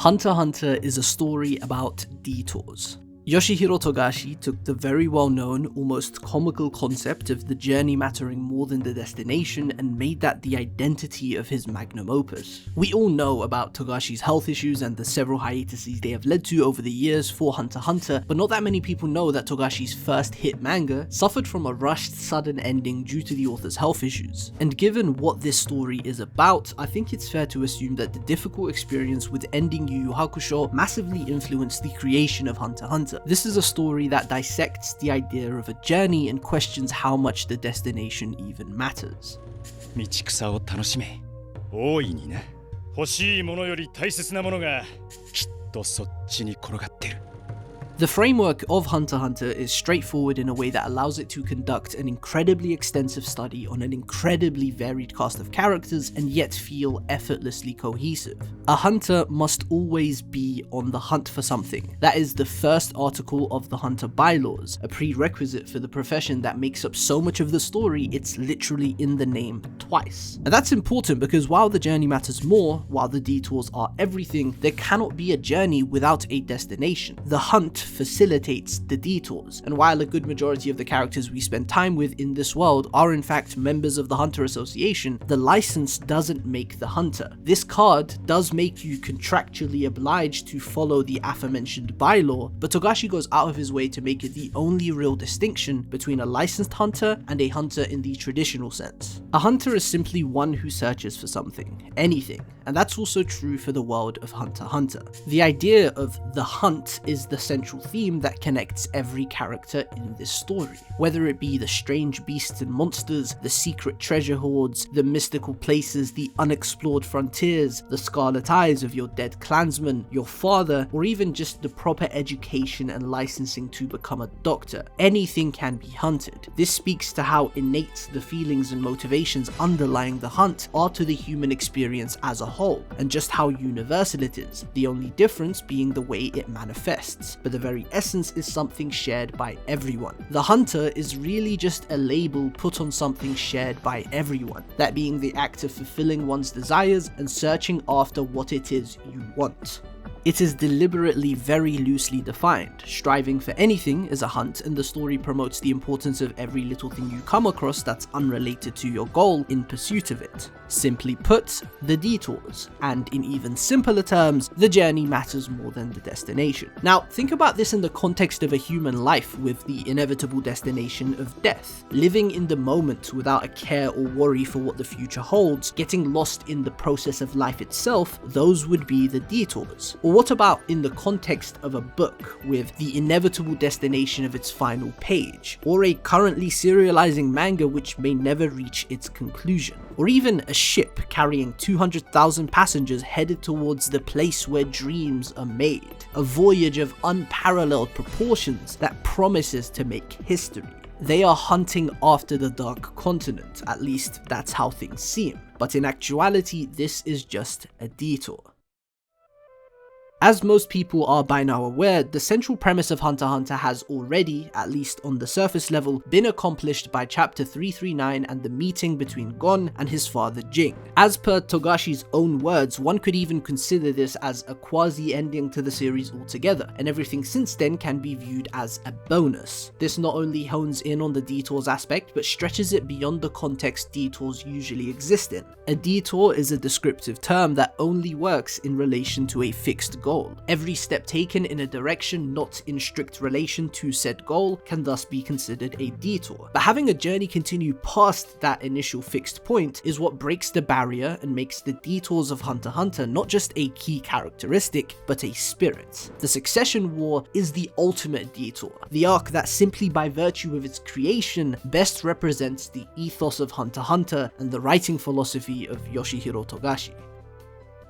Hunter x Hunter is a story about detours. Yoshihiro Togashi took the very well-known, almost comical concept of the journey mattering more than the destination and made that the identity of his magnum opus. We all know about Togashi's health issues and the several hiatuses they have led to over the years for Hunter x Hunter, but not that many people know that Togashi's first hit manga suffered from a rushed, sudden ending due to the author's health issues. And given what this story is about, I think it's fair to assume that the difficult experience with ending Yu Yu Hakusho massively influenced the creation of Hunter x Hunter. This is a story that dissects the idea of a journey and questions how much the destination even matters. 道草を楽しめ。大いにな。欲しいものより大切なものがきっとそっちに転がってる。 The framework of Hunter x Hunter is straightforward in a way that allows it to conduct an incredibly extensive study on an incredibly varied cast of characters and yet feel effortlessly cohesive. A hunter must always be on the hunt for something. That is the first article of the Hunter bylaws, a prerequisite for the profession that makes up so much of the story. It's literally in the name twice. And that's important because while the journey matters more, while the detours are everything, there cannot be a journey without a destination. The hunt facilitates the detours, and while a good majority of the characters we spend time with in this world are in fact members of the Hunter Association, the license doesn't make the hunter. This card does make you contractually obliged to follow the aforementioned bylaw, but Togashi goes out of his way to make it the only real distinction between a licensed hunter and a hunter in the traditional sense. A hunter is simply one who searches for something, anything, and that's also true for the world of Hunter x Hunter. The idea of the hunt is the central theme that connects every character in this story. Whether it be the strange beasts and monsters, the secret treasure hoards, the mystical places, the unexplored frontiers, the scarlet eyes of your dead clansman, your father, or even just the proper education and licensing to become a doctor, anything can be hunted. This speaks to how innate the feelings and motivations underlying the hunt are to the human experience as a whole, and just how universal it is, the only difference being the way it manifests. But the very essence is something shared by everyone. The hunter is really just a label put on something shared by everyone, that being the act of fulfilling one's desires and searching after what it is you want. It is deliberately very loosely defined. Striving for anything is a hunt, and the story promotes the importance of every little thing you come across that's unrelated to your goal in pursuit of it. Simply put, the detours, and in even simpler terms, the journey matters more than the destination. Now, think about this in the context of a human life with the inevitable destination of death. Living in the moment without a care or worry for what the future holds, getting lost in the process of life itself, those would be the detours. Or what about in the context of a book with the inevitable destination of its final page, or a currently serializing manga which may never reach its conclusion, or even a ship carrying 200,000 passengers headed towards the place where dreams are made, a voyage of unparalleled proportions that promises to make history. They are hunting after the Dark Continent, at least that's how things seem, but in actuality this is just a detour. As most people are by now aware, the central premise of Hunter x Hunter has already, at least on the surface level, been accomplished by chapter 339 and the meeting between Gon and his father Jing. As per Togashi's own words, one could even consider this as a quasi-ending to the series altogether, and everything since then can be viewed as a bonus. This not only hones in on the detours aspect, but stretches it beyond the context detours usually exist in. A detour is a descriptive term that only works in relation to a fixed goal. Every step taken in a direction not in strict relation to said goal can thus be considered a detour. But having a journey continue past that initial fixed point is what breaks the barrier and makes the detours of Hunter x Hunter not just a key characteristic, but a spirit. The Succession War is the ultimate detour, the arc that simply by virtue of its creation best represents the ethos of Hunter x Hunter and the writing philosophy of Yoshihiro Togashi.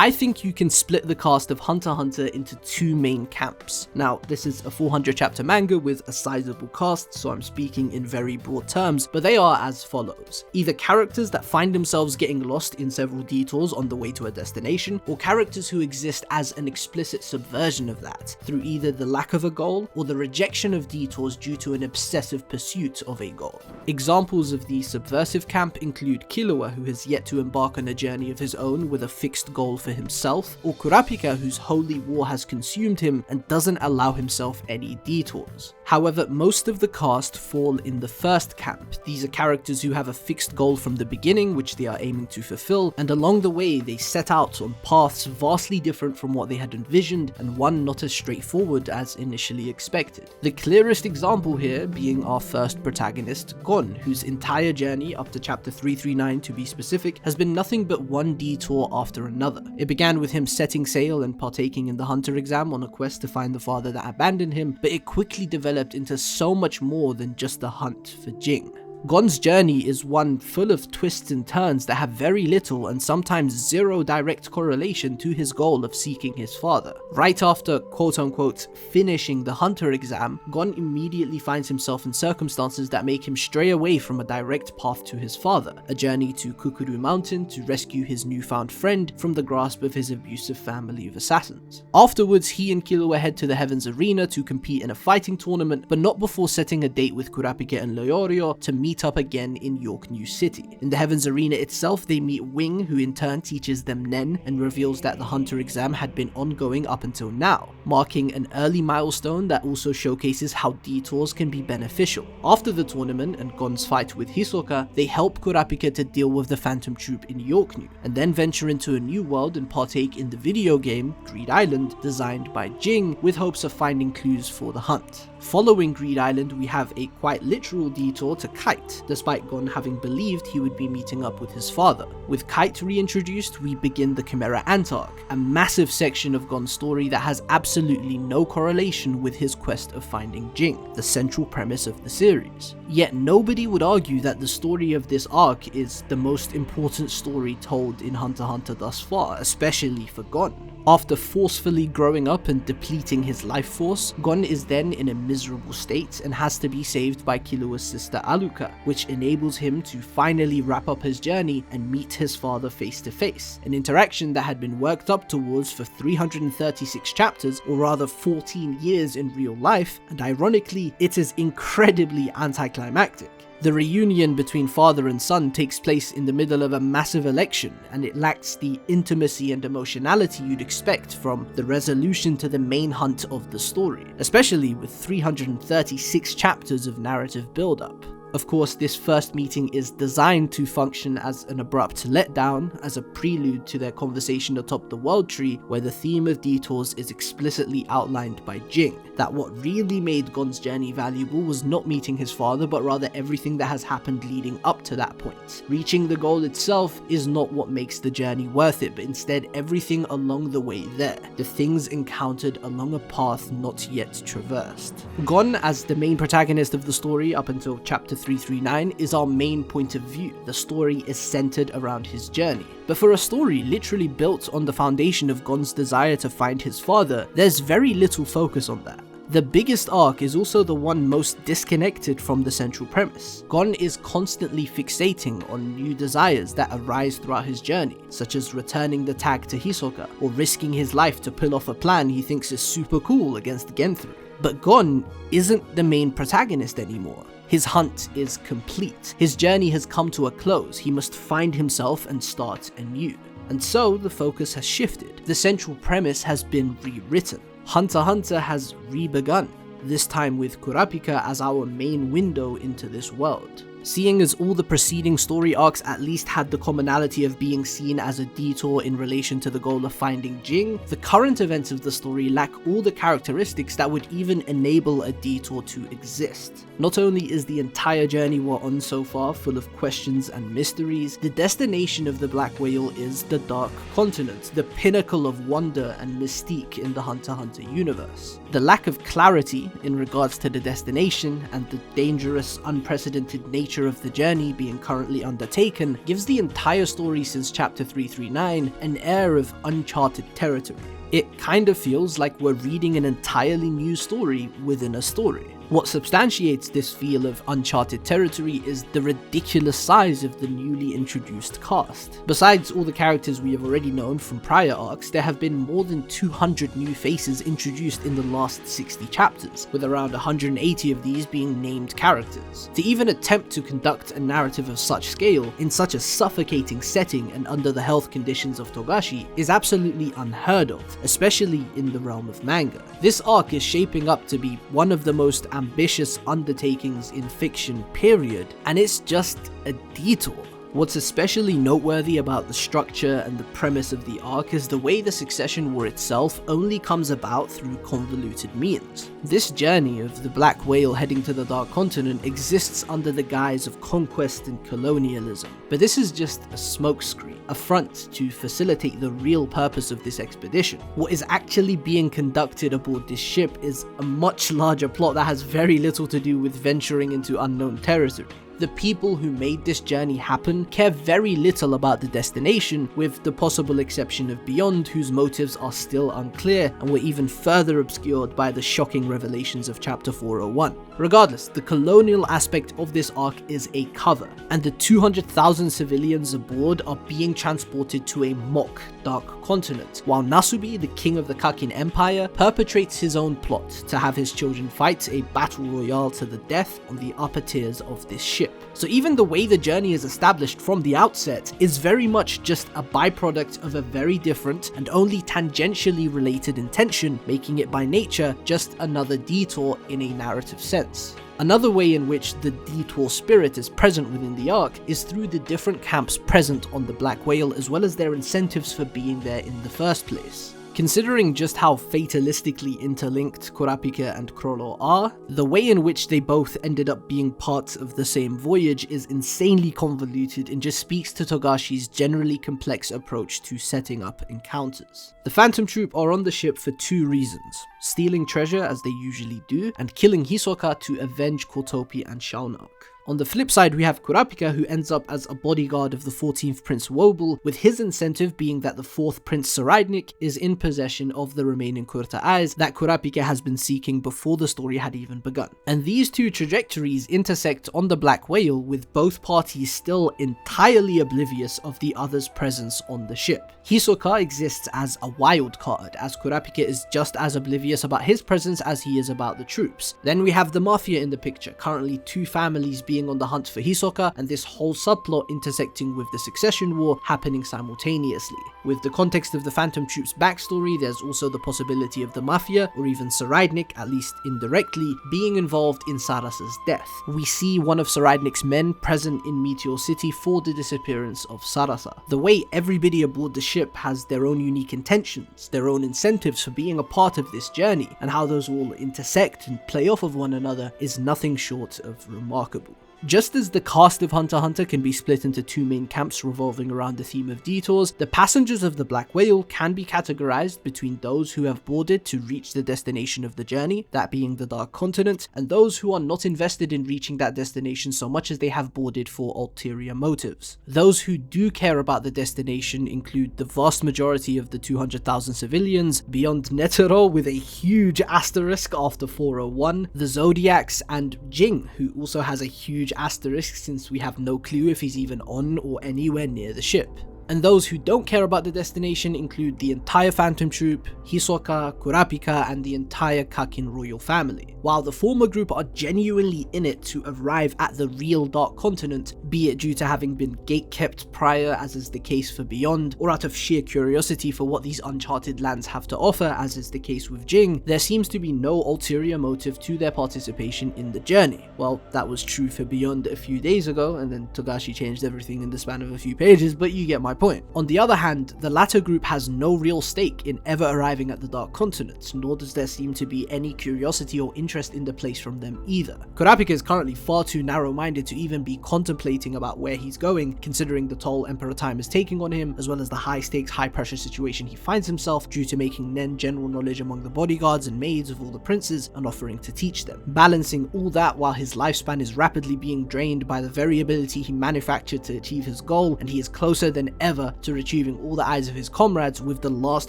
I think you can split the cast of Hunter x Hunter into two main camps. Now, this is a 400 chapter manga with a sizable cast, so I'm speaking in very broad terms, but they are as follows. Either characters that find themselves getting lost in several detours on the way to a destination, or characters who exist as an explicit subversion of that, through either the lack of a goal or the rejection of detours due to an obsessive pursuit of a goal. Examples of the subversive camp include Killua, who has yet to embark on a journey of his own with a fixed goal for for himself, or Kurapika whose holy war has consumed him and doesn't allow himself any detours. However, most of the cast fall in the first camp. These are characters who have a fixed goal from the beginning which they are aiming to fulfill, and along the way they set out on paths vastly different from what they had envisioned, and one not as straightforward as initially expected. The clearest example here being our first protagonist, Gon, whose entire journey up to chapter 339 to be specific has been nothing but one detour after another. It began with him setting sail and partaking in the hunter exam on a quest to find the father that abandoned him, but it quickly developed into so much more than just the hunt for Jing. Gon's journey is one full of twists and turns that have very little and sometimes zero direct correlation to his goal of seeking his father. Right after quote-unquote finishing the hunter exam, Gon immediately finds himself in circumstances that make him stray away from a direct path to his father, a journey to Kukuru Mountain to rescue his newfound friend from the grasp of his abusive family of assassins. Afterwards, he and Killua head to the Heavens Arena to compete in a fighting tournament, but not before setting a date with Kurapika and Leorio to meet up again in York New City. In the Heavens Arena itself, they meet Wing, who in turn teaches them Nen and reveals that the hunter exam had been ongoing up until now, marking an early milestone that also showcases how detours can be beneficial. After the tournament and Gon's fight with Hisoka, they help Kurapika to deal with the Phantom Troop in York New, and then venture into a new world and partake in the video game Greed Island, designed by Jing, with hopes of finding clues for the hunt. Following Greed Island, we have a quite literal detour to Kite, despite Gon having believed he would be meeting up with his father. With Kite reintroduced, we begin the Chimera Ant arc, a massive section of Gon's story that has absolutely no correlation with his quest of finding Jing, the central premise of the series. Yet nobody would argue that the story of this arc is the most important story told in Hunter x Hunter thus far, especially for Gon. After forcefully growing up and depleting his life force, Gon is then in a miserable state and has to be saved by Killua's sister Aluka, which enables him to finally wrap up his journey and meet his father face to face, an interaction that had been worked up towards for 336 chapters, or rather 14 years in real life, and ironically, it is incredibly anticlimactic. The reunion between father and son takes place in the middle of a massive election, and it lacks the intimacy and emotionality you'd expect from the resolution to the main hunt of the story, especially with 336 chapters of narrative build-up. Of course, this first meeting is designed to function as an abrupt letdown, as a prelude to their conversation atop the World Tree, where the theme of detours is explicitly outlined by Jing. That what really made Gon's journey valuable was not meeting his father, but rather everything that has happened leading up to that point. Reaching the goal itself is not what makes the journey worth it, but instead everything along the way there, the things encountered along a path not yet traversed. Gon, as the main protagonist of the story up until chapter 339, is our main point of view. The story is centered around his journey. But for a story literally built on the foundation of Gon's desire to find his father, there's very little focus on that. The biggest arc is also the one most disconnected from the central premise. Gon is constantly fixating on new desires that arise throughout his journey, such as returning the tag to Hisoka, or risking his life to pull off a plan he thinks is super cool against Genthru. But Gon isn't the main protagonist anymore. His hunt is complete. His journey has come to a close. He must find himself and start anew. And so the focus has shifted. The central premise has been rewritten. Hunter x Hunter has re-begun, this time with Kurapika as our main window into this world. Seeing as all the preceding story arcs at least had the commonality of being seen as a detour in relation to the goal of finding Jing, the current events of the story lack all the characteristics that would even enable a detour to exist. Not only is the entire journey we're on so far full of questions and mysteries, the destination of the Black Whale is the Dark Continent, the pinnacle of wonder and mystique in the Hunter x Hunter universe. The lack of clarity in regards to the destination and the dangerous, unprecedented nature of the journey being currently undertaken gives the entire story since chapter 339 an air of uncharted territory. It kind of feels like we're reading an entirely new story within a story. What substantiates this feel of uncharted territory is the ridiculous size of the newly introduced cast. Besides all the characters we have already known from prior arcs, there have been more than 200 new faces introduced in the last 60 chapters, with around 180 of these being named characters. To even attempt to conduct a narrative of such scale in such a suffocating setting and under the health conditions of Togashi is absolutely unheard of, especially in the realm of manga. This arc is shaping up to be one of the most ambitious undertakings in fiction, period, and it's just a detour. What's especially noteworthy about the structure and the premise of the arc is the way the succession war itself only comes about through convoluted means. This journey of the Black Whale heading to the Dark Continent exists under the guise of conquest and colonialism, but this is just a smokescreen, a front to facilitate the real purpose of this expedition. What is actually being conducted aboard this ship is a much larger plot that has very little to do with venturing into unknown territory. The people who made this journey happen care very little about the destination, with the possible exception of Beyond, whose motives are still unclear and were even further obscured by the shocking revelations of chapter 401. Regardless, the colonial aspect of this arc is a cover, and the 200,000 civilians aboard are being transported to a mock Dark Continent, while Nasubi, the king of the Kakin Empire, perpetrates his own plot to have his children fight a battle royale to the death on the upper tiers of this ship. So even the way the journey is established from the outset is very much just a byproduct of a very different and only tangentially related intention, making it by nature just another detour in a narrative sense. Another way in which the detour spirit is present within the arc is through the different camps present on the Black Whale, as well as their incentives for being there in the first place. Considering just how fatalistically interlinked Kurapika and Chrollo are, the way in which they both ended up being parts of the same voyage is insanely convoluted and just speaks to Togashi's generally complex approach to setting up encounters. The Phantom Troop are on the ship for two reasons: stealing treasure as they usually do, and killing Hisoka to avenge Kotopi and Shaunark. On the flip side, we have Kurapika, who ends up as a bodyguard of the 14th Prince Wobel, with his incentive being that the 4th Prince Saraidnik is in possession of the remaining Kurta Eyes that Kurapika has been seeking before the story had even begun. And these two trajectories intersect on the Black Whale, with both parties still entirely oblivious of the other's presence on the ship. Hisoka exists as a wild card, as Kurapika is just as oblivious about his presence as he is about the troops. Then we have the Mafia in the picture, currently two families being on the hunt for Hisoka, and this whole subplot intersecting with the succession war happening simultaneously. With the context of the Phantom Troop's backstory, there's also the possibility of the Mafia, or even Saraidnik, at least indirectly, being involved in Sarasa's death. We see one of Saraidnik's men present in Meteor City for the disappearance of Sarasa. The way everybody aboard the ship has their own unique intentions, their own incentives for being a part of this journey, and how those all intersect and play off of one another is nothing short of remarkable. Just as the cast of Hunter x Hunter can be split into two main camps revolving around the theme of detours, the passengers of the Black Whale can be categorized between those who have boarded to reach the destination of the journey, that being the Dark Continent, and those who are not invested in reaching that destination so much as they have boarded for ulterior motives. Those who do care about the destination include the vast majority of the 200,000 civilians, beyond Netero with a huge asterisk after 401, the Zodiacs, and Jing, who also has a huge asterisk since we have no clue if he's even on or anywhere near the ship. And those who don't care about the destination include the entire Phantom Troop, Hisoka, Kurapika, and the entire Kakin royal family. While the former group are genuinely in it to arrive at the real Dark Continent, be it due to having been gatekept prior, as is the case for Beyond, or out of sheer curiosity for what these uncharted lands have to offer, as is the case with Jing, there seems to be no ulterior motive to their participation in the journey. Well, that was true for Beyond a few days ago, and then Togashi changed everything in the span of a few pages, but you get my point. On the other hand, the latter group has no real stake in ever arriving at the Dark Continent, nor does there seem to be any curiosity or interest in the place from them either. Kurapika is currently far too narrow-minded to even be contemplating about where he's going, considering the toll Emperor Time is taking on him, as well as the high-stakes, high-pressure situation he finds himself due to making Nen general knowledge among the bodyguards and maids of all the princes and offering to teach them. Balancing all that while his lifespan is rapidly being drained by the very ability he manufactured to achieve his goal, and he is closer than ever ever to retrieving all the eyes of his comrades, with the last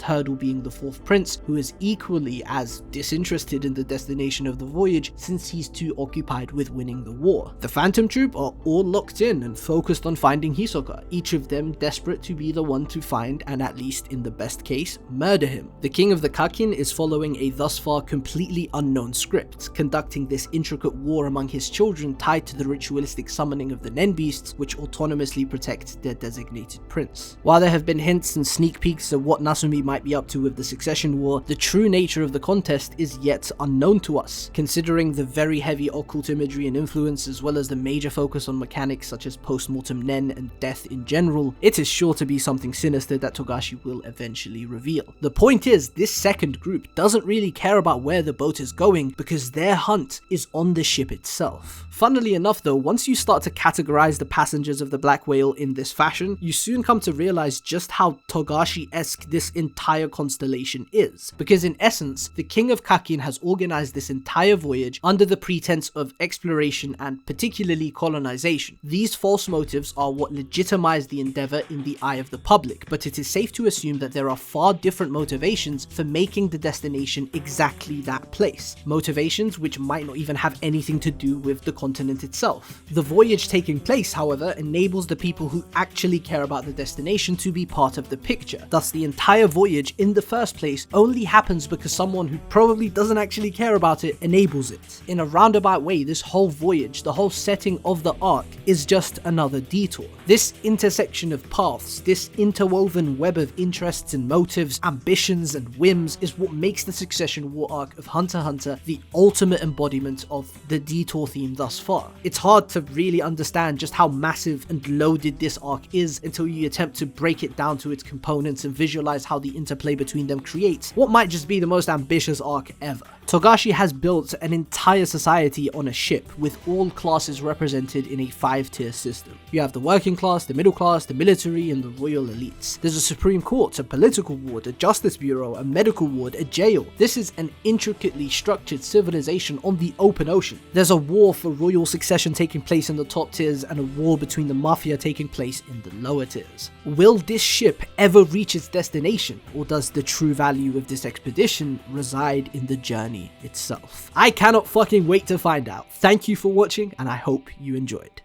hurdle being the fourth prince, who is equally as disinterested in the destination of the voyage since he's too occupied with winning the war. The Phantom Troop are all locked in and focused on finding Hisoka, each of them desperate to be the one to find and, at least in the best case, murder him. The king of the Kakin is following a thus far completely unknown script, conducting this intricate war among his children tied to the ritualistic summoning of the Nen beasts, which autonomously protect their designated prince. While there have been hints and sneak peeks of what Nasumi might be up to with the succession war, the true nature of the contest is yet unknown to us, considering the very heavy occult imagery and influence, as well as the major focus on mechanics such as post-mortem Nen and death in general. It is sure to be something sinister that Togashi will eventually reveal. The point is, this second group doesn't really care about where the boat is going because their hunt is on the ship itself. Funnily enough though, once you start to categorize the passengers of the Black Whale in this fashion, you soon come to realize just how Togashi-esque this entire constellation is. Because in essence, the King of Kakin has organized this entire voyage under the pretense of exploration and particularly colonization. These false motives are what legitimize the endeavor in the eye of the public, but it is safe to assume that there are far different motivations for making the destination exactly that place. Motivations which might not even have anything to do with the continent itself. The voyage taking place, however, enables the people who actually care about the destination to be part of the picture. Thus, the entire voyage in the first place only happens because someone who probably doesn't actually care about it enables it. In a roundabout way, this whole voyage, the whole setting of the arc, is just another detour. This intersection of paths, this interwoven web of interests and motives, ambitions and whims, is what makes the Succession War arc of Hunter x Hunter the ultimate embodiment of the detour theme thus far. It's hard to really understand just how massive and loaded this arc is until you attempt to break it down to its components and visualize how the interplay between them creates what might just be the most ambitious arc ever. Togashi has built an entire society on a ship, with all classes represented in a 5-tier system. You have the working class, the middle class, the military, and the royal elites. There's a supreme court, a political ward, a justice bureau, a medical ward, a jail. This is an intricately structured civilization on the open ocean. There's a war for royal succession taking place in the top tiers, and a war between the mafia taking place in the lower tiers. Will this ship ever reach its destination, or does the true value of this expedition reside in the journey itself? I cannot fucking wait to find out. Thank you for watching, and I hope you enjoyed.